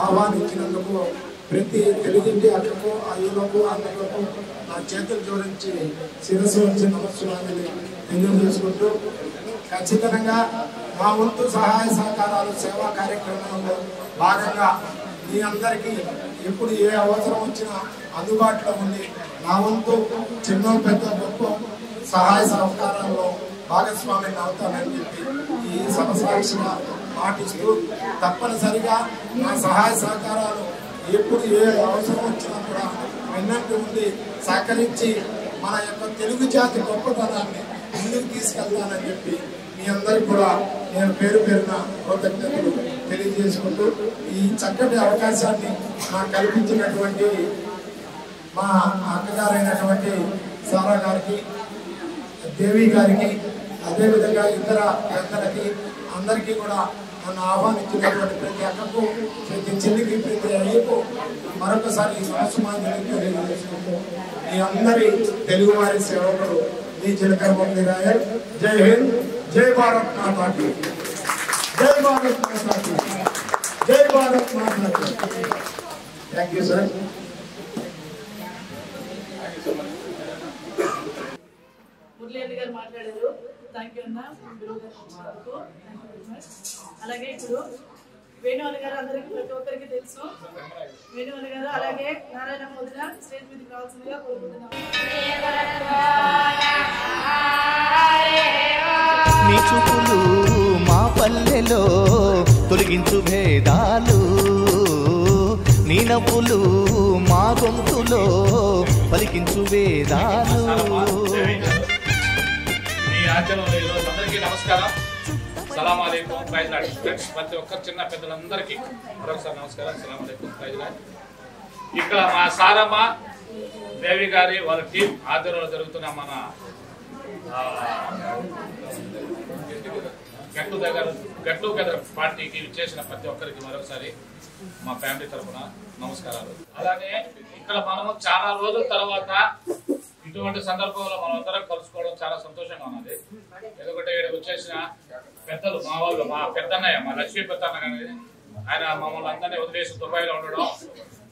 ఆహ్వానించినందుకు ప్రతి తెలుగింటి అక్కకు అయ్యలకు అన్నలకు నా చేతులు జోడించి శిరస్సు వచ్చి నమస్సులాన్ని తెలియజేసుకుంటూ ఖచ్చితంగా మా వంతు సహాయ సహకారాలు సేవా కార్యక్రమంలో భాగంగా మీ అందరికీ ఎప్పుడు ఏ అవసరం వచ్చినా అందుబాటులో ఉండి నా వంతు చిన్న పెద్ద గొప్ప సహాయ సహకారాల్లో భాగస్వామిని అవుతానని చెప్పి ఈ సంవత్సరాలుగా పాటిస్తూ తప్పనిసరిగా నా సహాయ సహకారాలు ఎప్పుడు ఏ అవసరం వచ్చినా కూడా వెన్నట్టు ఉండి సహకరించి మన యొక్క తెలుగు జాతి గొప్పతనాన్ని ముందుకు తీసుకెళ్తానని చెప్పి మీ అందరికీ కూడా నేను పేరు పేరున కృతజ్ఞతలు తెలియజేసుకుంటూ ఈ చక్కటి అవకాశాన్ని నాకు కల్పించినటువంటి మా అక్కగారైనటువంటి సారా గారికి, దేవి గారికి, అదేవిధంగా ఇతర పెద్దలకి అందరికీ కూడా నన్ను ఆహ్వానించినటువంటి ప్రతి అక్కకు, ప్రతి చెల్లికి, ప్రతి అయ్యకు మరొకసారి నమస్సుమాంజలి తెలియజేసుకుంటూ మీ అందరి తెలుగువారి సేవకుడు మీ చిలకరమల్లి రాయల్. జై హింద్, జై భారత్ మాతాకి, జై భారత్ మాతాకి, జై భారత్ మాతాకి. Thank you sir. మురళీ గారు మాట్లాడారు. థ్యాంక్ యూ అన్న. అలాగే ఇప్పుడు వేణువల్లి గారు అందరికీ ప్రతి ఒక్కరికి తెలుసు. వేణువల్లి గారు అలాగే నారాయణ మోదిన స్టేజ్ మీదకి రావాల్సిందిగా కోరుకుంటున్నాం. నీ చూపులు మా పల్లెలో తొలగించు భేదాలు, నీ నవ్వులు మా గొంతులో పలికించు వేదాలు. అందరికీ నమస్కారం. సలాం అలైకుం, ప్రైజ్ లార్డ్. ఫ్రెండ్స్, ప్రతి ఒక్కరు చిన్న పెద్దలందరికీ మరొకసారి నమస్కారం. సలాం అలైకుం, ప్రైజ్ లార్డ్. ఇక్కడ మా సారమ్మ దేవి గారి వాళ్ళ టీం ఆధ్వర్యంలో జరుగుతున్న మన గట్ టుగెదర్ పార్టీకి చేసిన ప్రతి ఒక్కరికి మరొకసారి మా ఫ్యామిలీ తరఫున నమస్కారాలు. అలానే ఇక్కడ మనము చాలా రోజుల తర్వాత ఇటువంటి సందర్భంలో మనం అందరం కలుసుకోవడం చాలా సంతోషంగా ఉన్నది. ఎందుకంటే ఇక్కడ వచ్చేసిన పెద్దలు మా వాళ్ళు, మా పెద్దన్నయ్య, మా లక్ష్మీ పెద్దన్న కానీ ఆయన మమ్మల్ని అందరినీ వదిలేసి దుబాయ్లో ఉండడం,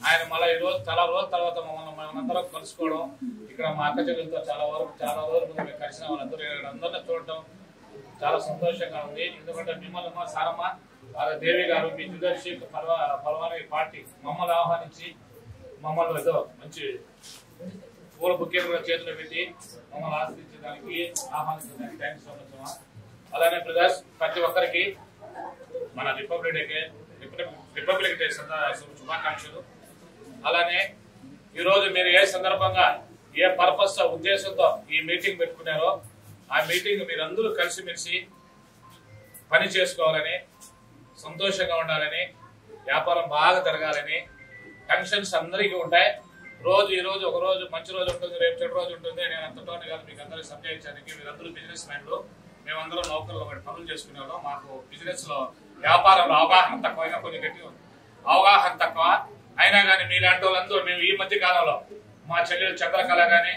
ఆయన మళ్ళీ ఈ రోజు చాలా రోజుల తర్వాత మమ్మల్ని అందరం కలుసుకోవడం, ఇక్కడ మా అక్క చెల్లెలతో చాలా రోజుల ముందు మేము కలిసిన వాళ్ళందరూ అందరినీ చూడటం చాలా సంతోషంగా ఉంది. ఎందుకంటే మిమ్మల్ని మా సారమ్మ వాళ్ళ దేవి గారు మీ లీడర్షిప్ పలవారి పార్టీ మమ్మల్ని ఆహ్వానించి మమ్మల్ని ఏదో మంచి పూల బుక్కేలు కూడా చేతులు పెట్టి మమ్మల్ని ఆశ్రయించడానికి ఆహ్వానించడానికి థ్యాంక్స్ సో మచ్. అలానే బ్రదర్స్, ప్రతి ఒక్కరికి మన రిపబ్లిక్ డే శుభాకాంక్షలు. అలానే ఈరోజు మీరు ఏ సందర్భంగా ఏ పర్పస్ ఉద్దేశంతో ఈ మీటింగ్ పెట్టుకున్నారో ఆ మీటింగ్ మీరందరూ కలిసిమెలిసి పని చేసుకోవాలని, సంతోషంగా ఉండాలని, వ్యాపారం బాగా జరగాలని. టెన్షన్స్ అందరికీ ఉంటాయి. ఈ రోజు ఒక రోజు మంచి రోజు ఉంటుంది, రేపు చెడు రోజు ఉంటుంది. నేను అంతటోనే కాదు మీకు అందరికి సంజయించడానికి. మీరందరూ బిజినెస్ మ్యాన్లు, మేమందరం నౌకర్లు పనులు చేసుకునేవాళ్ళం. మాకు బిజినెస్ లో వ్యాపారంలో అవగాహన తక్కువ, అయినా కొంచెం గట్టిగా అవగాహన తక్కువ అయినా కానీ మీలాంటి వాళ్ళందరూ మేము ఈ మధ్య కాలంలో మా చెల్లెలు చంద్రకళ కానీ,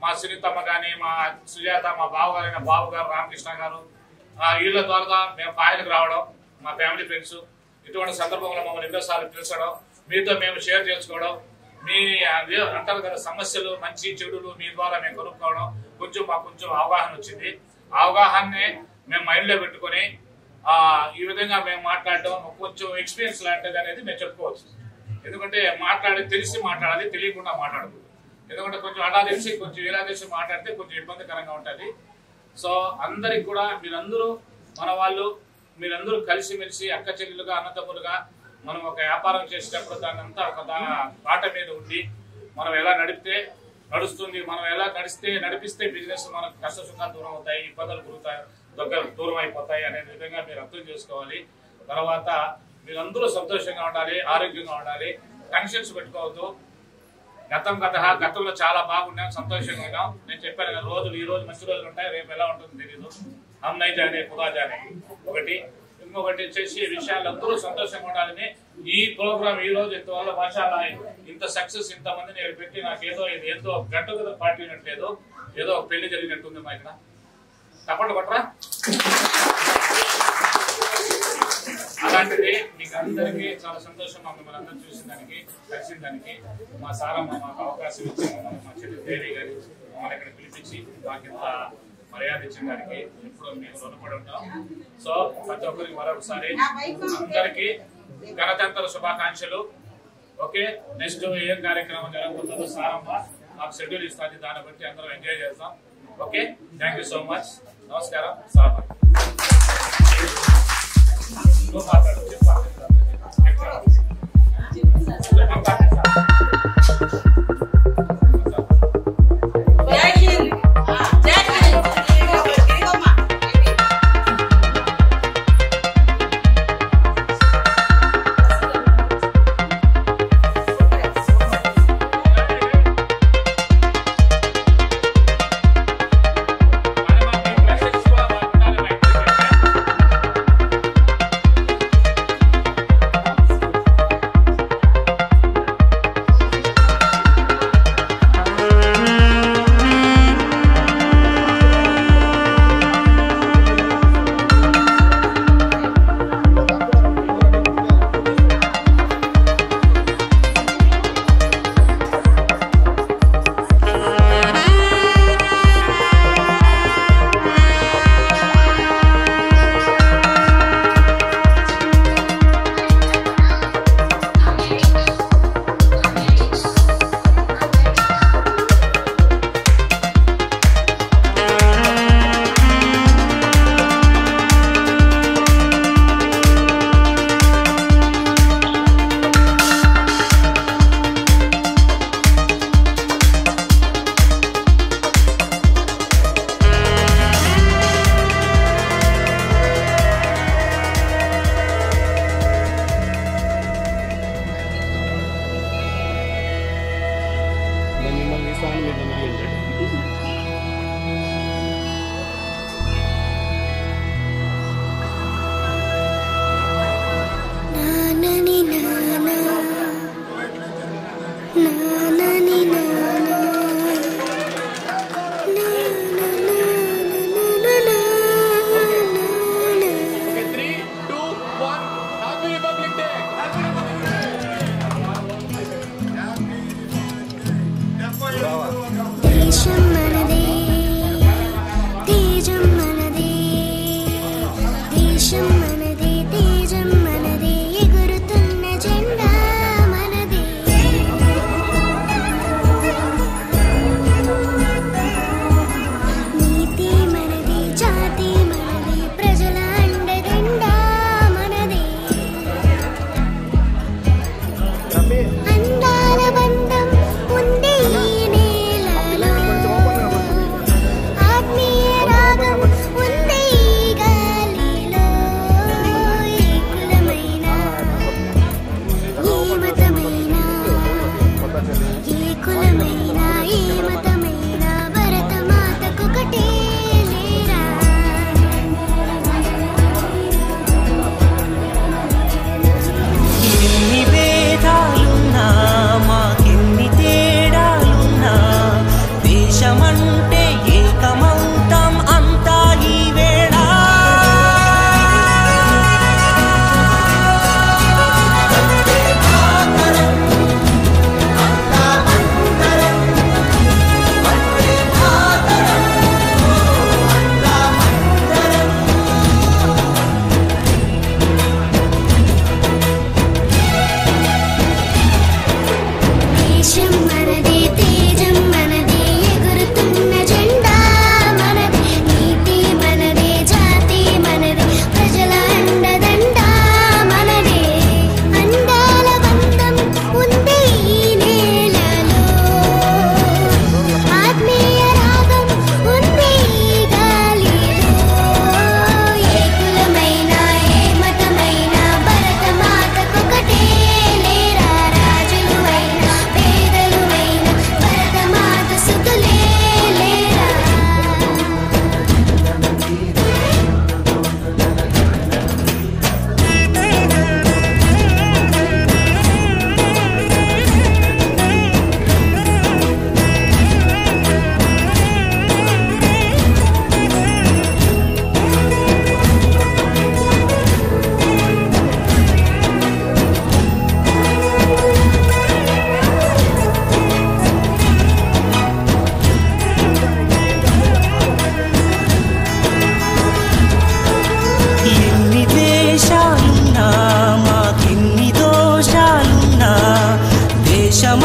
మా సునీతమ్మ కానీ, మా సుజాత, మా బావగారైన బాబు గారు, రామకృష్ణ గారు, వీళ్ళ ద్వారా మేము పాయలకు రావడం, మా ఫ్యామిలీ ఫ్రెండ్స్ ఇటువంటి సందర్భంలో మమ్మల్ని ఎన్నోసార్లు పిలిచడం, మీతో మేము షేర్ చేసుకోవడం, మీ అంటారు కదా సమస్యలు మంచి చెడులు మీ ద్వారా మేము కనుక్కోవడం, మాకు కొంచెం అవగాహన వచ్చింది. ఆ అవగాహనని మేము మైండ్లో పెట్టుకొని ఈ విధంగా మేము మాట్లాడటం కొంచెం ఎక్స్పీరియన్స్ లాంటిది అనేది మేము చెప్పుకోవచ్చు. ఎందుకంటే తెలిసి మాట్లాడాలి, తెలియకుండా మాట్లాడకూడదు. ఎందుకంటే కొంచెం అలా తెలిసి కొంచెం ఇలా తెలిసి మాట్లాడితే కొంచెం ఇబ్బందికరంగా ఉంటుంది. సో అందరికి కూడా మీరందరూ మన వాళ్ళు, మీరందరూ కలిసిమెలిసి అక్క చెల్లెలుగా, అన్నదమ్ములుగా మనం ఒక వ్యాపారం చేసేటప్పుడు దానంతా ఒక బాట మీద ఉండి మనం ఎలా నడుస్తుంది, మనం ఎలా నడిపిస్తే బిజినెస్ మనకు కష్ట సుఖాలు దూరం అవుతాయి, ఇబ్బందులు దూరం అయిపోతాయి అనే విధంగా మీరు అర్థం చేసుకోవాలి. తర్వాత మీరందరూ సంతోషంగా ఉండాలి, ఆరోగ్యంగా ఉండాలి, టెన్షన్స్ పెట్టుకోవద్దు. గతంలో చాలా బాగున్నాం, సంతోషంగా ఉన్నాం. నేను చెప్పాను కదా, ఈ రోజు మంచి రోజులు ఉంటాయి, రేపు ఎలా ఉంటుందో తెలియదు. హమ్ నై జానే ఖుదా జానే ఒకటి. ఇంకొకటి వచ్చేసి విషయాలు అందరూ సంతోషంగా ఉండాలని ఈ ప్రోగ్రామ్ ఈ రోజు ఇంతవల్ల మాషాల్లా ఇంత సక్సెస్, ఇంతమందిని పెట్టి నాకు ఏదో గట్ టుగెదర్ పార్టీ ఉన్నట్లేదు, ఏదో పెళ్లి జరిగినట్టుంది మా ఇక్కడ. తప్పకుండా కొట్టరా. అలాంటిది మీకు మీకు అందరికీ చాలా సంతోషం మిమ్మల్ని అందరూ చూసిన దానికి కలిసిన దానికి. మా సారమ్మ మాకు అవకాశం ఇచ్చి మా చెల్లి దేవి గారి మమ్మల్ని ఇక్కడ పిలిపించి మాకు ఇంత మర్యాద ఇచ్చిన దానికి ఎప్పుడు మేము రుణపడి ఉంటాం. సో ప్రతి ఒక్కరికి మరొకసారి అందరికీ గణతంత్ర శుభాకాంక్షలు. ఓకే, నెక్స్ట్ ఏం కార్యక్రమం జరుగుతుందో సారమ్మ మాకు షెడ్యూల్ ఇస్తుంది, దాన్ని బట్టి అందరం ఎంజాయ్ చేస్తాం. Okay, thank you so much. నమస్కారం. సారమ్మ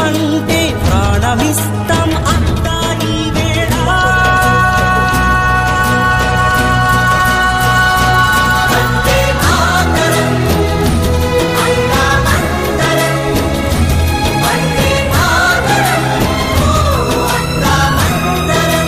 అంటే ప్రాణమిస్తాం అంతా ఈ వేళ. వందే మాతరం అందామందరం, వందే మాతరం అందామందరం.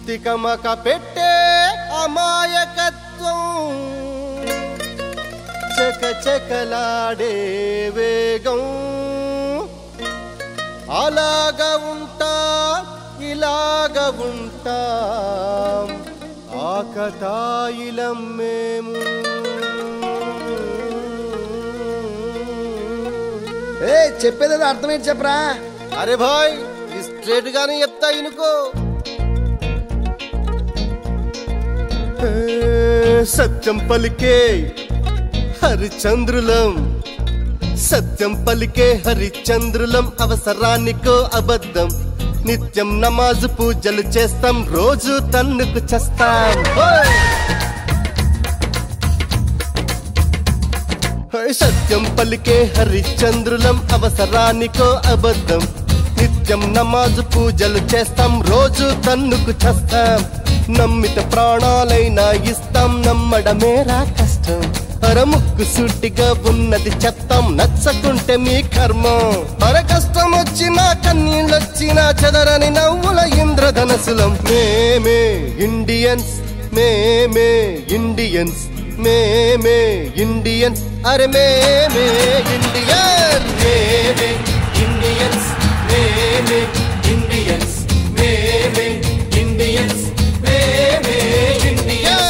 తికమక పెట్టే అమాయకత్వం, చకచకలాడే వేగం, అలాగా ఉంటా ఇలాగ ఉంటా ఆకతాయిలం మేము. ఏ చెప్పేది అర్థమేంటి చెప్పరా? అరే భాయ్ స్ట్రేట్ గానే చెప్తా ఇనుకో. సత్యం పలికే హరిచంద్రులం, సత్యం పలికే హరిచంద్రులం, అవసరానికో అబద్ధం, నిత్యం నమాజు పూజలు చేస్తాం, రోజు తన్నుకు చేస్తాం. సత్యం పలికే హరిచంద్రులం, అవసరానికో అబద్ధం, నిత్యం నమాజు పూజలు చేస్తాం, రోజు తన్నుకు చేస్తాం. నమ్మిత ప్రాణాలైనా ఇస్తాం, నమ్మడమేరా కష్టం, అరముక్కు సూటిగా ఉన్నది చెప్తాం, నచ్చకుంటే మీ కర్మం. అర కష్టం వచ్చినా కన్నీళ్ళొచ్చినా చెదరని నవ్వుల ఇంద్రధనసులం. మేమే ఇండియన్స్, మేమే ఇండియన్స్, మేమే ఇండియన్స్, అరే మేమే ఇండియన్, మేమే ఇండియన్స్, మేమే ఇండియన్స్, మేమే ఇండియన్స్, మేమే ఇండియన్.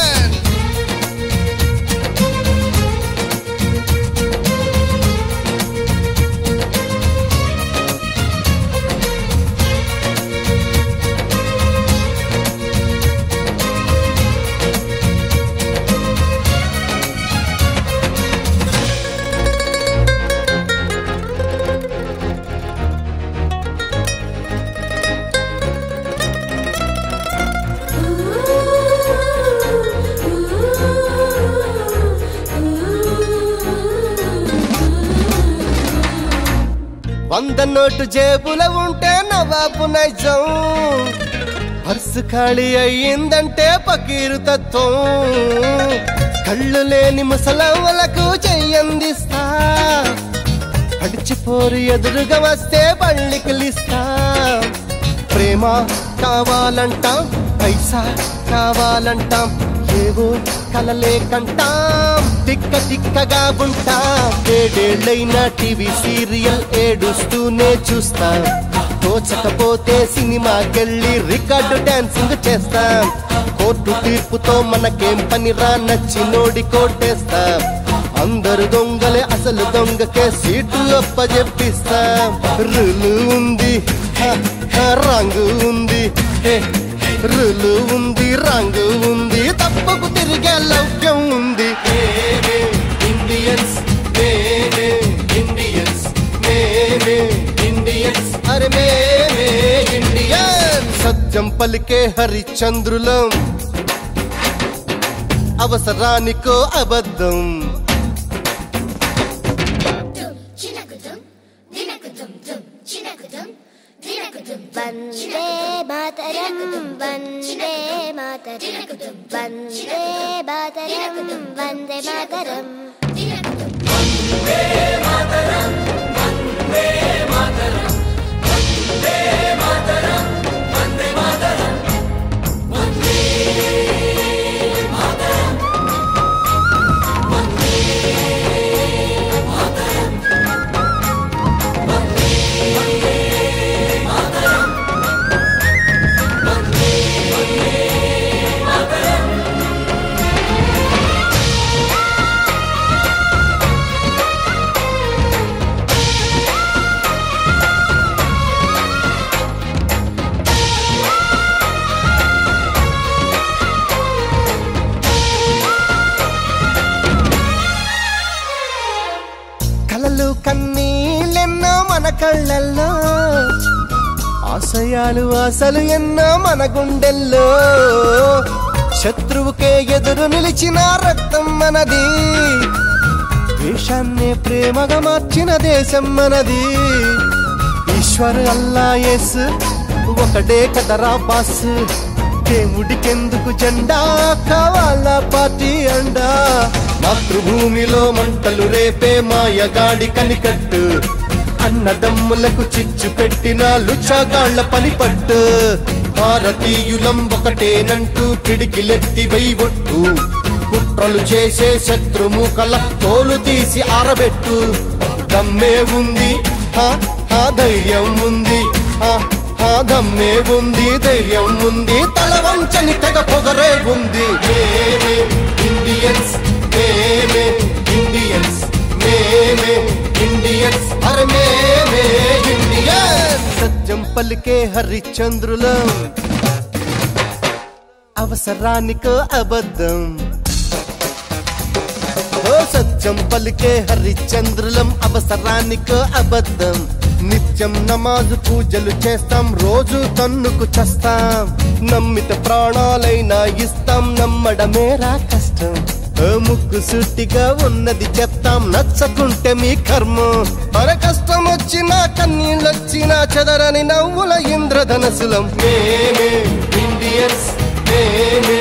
వంద నోటు జేబుల ఉంటే నవాబు నైజం, పర్సు ఖాళీ అయ్యిందంటే పకీరు తత్వం, కళ్ళు లేని ముసలవ్వలకు చెయ్యందిస్తా, పడిచిపోరు ఎదురుగా వస్తే బళ్ళికిలిస్తా. ప్రేమ కావాలంటాం, పైసా కావాలంటాం, ఏవో కలలే కంటాం, తిక్క తిక్కగా ఉంటాం. ఏడేళ్లైనా టీవీ సీరియల్ ఏడుస్తూనే చూస్తాం, తోచకపోతే సినిమాకెళ్ళి రికార్డు డాన్సింగ్ చేస్తాం. కోర్టు తీర్పుతో మనకేం పనిరా, నచ్చినోడి కోటేస్తాం. అందరు దొంగలే అసలు దొంగకే సీటు అప్పజెప్పిస్తాం. రులు ఉంది రంగు ఉంది, రులు ఉంది రంగు ఉంది, తప్పకు తిరిగే లౌక్యం ఉంది. ఇండియన్స్, ఇండియన్స్, ఇండియన్స్, అరే మేమే ఇండియన్. సత్యం పలికే హరిచంద్రులం, అవసరానికో అబద్ధం. వందే మాతరం వందే మాతరం వందే మాతరం వందే మాతరం వందే మాతరం వందే మాతరం వందే మాతరం వందే మాతరం వందే మాతరం వందే మాతరం వందే మాతరం కలలు కన్నీళ్ళెన్నో మన కళ్ళల్లో, ఆశయాలు ఆశలు ఎన్నో మన గుండెల్లో. శత్రువుకే ఎదురు నిలిచిన రక్తం మనది, దేశాన్నే ప్రేమగా మార్చిన దేశం మనది. ఈశ్వర్ అల్లా యేసు ఒకటే కదరా బాస్, దేవుడికెందుకు జెండా కావాలా పార్టీ అండా. మాతృభూమిలో మంటలు రేపే మాయగాడి కనికట్టు, అన్నదమ్ములకు చిచ్చు పెట్టిన లుచాగాళ్ల పనిపట్టు. భారతీయులం ఒకటేనంటూ పిడికిలెత్తి వెయ్యొట్టు, కుట్రలు చేసే శత్రుముఖల తోలు తీసి ఆరబెట్టు. దమ్మే ఉంది ధైర్యం ఉంది, దమ్మే ఉంది ధైర్యం ఉంది, తల వంచని తెగ పొగరే ఉంది. మేమే ఇండియన్స్ మేమే ఇండియన్స్ మేమే ఇండియన్స్ అరే మేమే ఇండియన్స్. సత్యం పలికే హరిశ్చంద్రులం, అవసరానికో అబద్ధం. ఓ సత్యం పలికే హరిశ్చంద్రులం, అవసరానికో అబద్ధం. నిత్యం నమాజు పూజలు చేస్తాం, రోజు తన్నుకు చేస్తాం. నమ్మిత ప్రాణాలైనా ఇస్తాం, నమ్మడమేరా కష్టం. ముక్కు సుట్టిగా ఉన్నది చెప్తాం, నచ్చకుంటే మీ కర్మం. అరే కష్టం వచ్చినా కన్నీళ్ళొచ్చినా చెదరని నవ్వుల ఇంద్రధనసులం. మేమే ఇండియన్స్ మేమే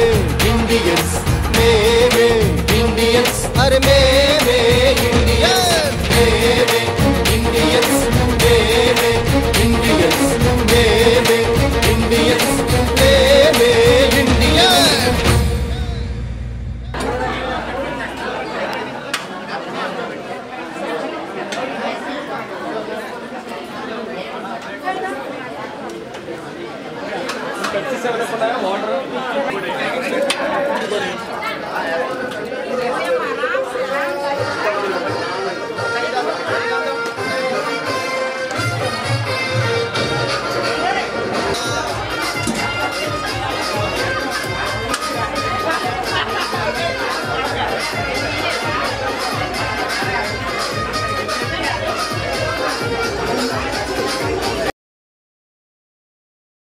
ఇండియన్స్ మేమే ఇండియన్స్ అరే మేమే ఇండియన్స్ మేమే ఇండియన్స్ మేమే ఇండియన్స్ మేమే ఇండియన్స్ మేమే Indians.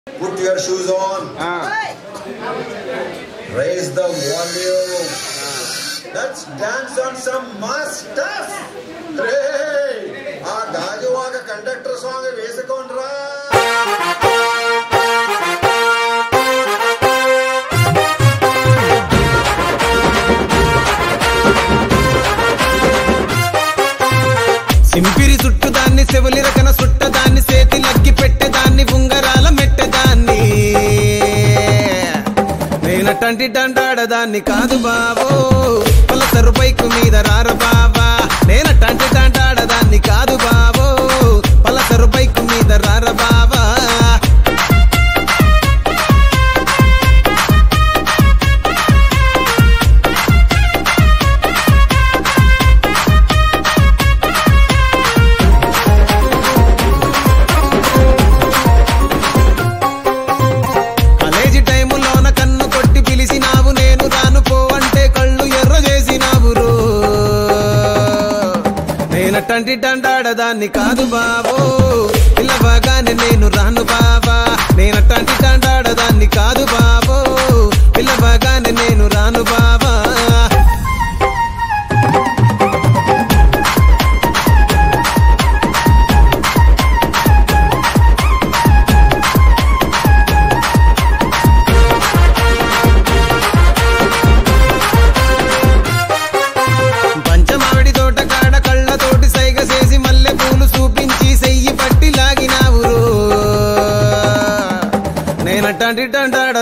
Put your shoes on. Raise the volume. Let's dance on some mass stuff. Hey, aa gajuvaga conductor song vesikondra. సింపిరి చుట్టు దాన్ని సెవలి రకన సుట్టదాన్ని సేతి లగ్గి పెట్టేదాన్ని ఉంగరాల మెట్టదాన్ని. నేనటంటి దండాడదాన్ని కాదు బాబో, పలసరు బైకు మీద రార బాబా. నేనటంటి దండాడదాన్ని కాదు బాబో, పలసరు బైకు మీద రార బాబా. నేనటంటి దండాడదాన్ని కాదు బాబో, పిల్లవగానే నేను రాను బాబా. నేనటంటి దండాడదాన్ని కాదు బాబో, పిల్లవగానే నేను రాను బాబా.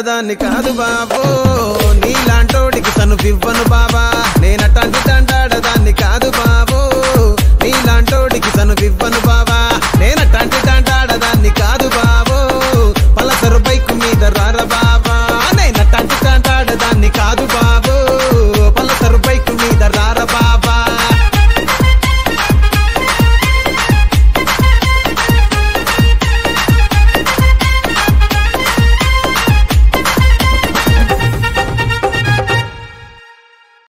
తంటాడదాన్ని కాదు బాబో నీలాంటోడికి తను ఇవ్వను బాబా నేనటంటి తంటాడదాన్ని కాదు బాబో నీలాంటోడికి తను ఇవ్వను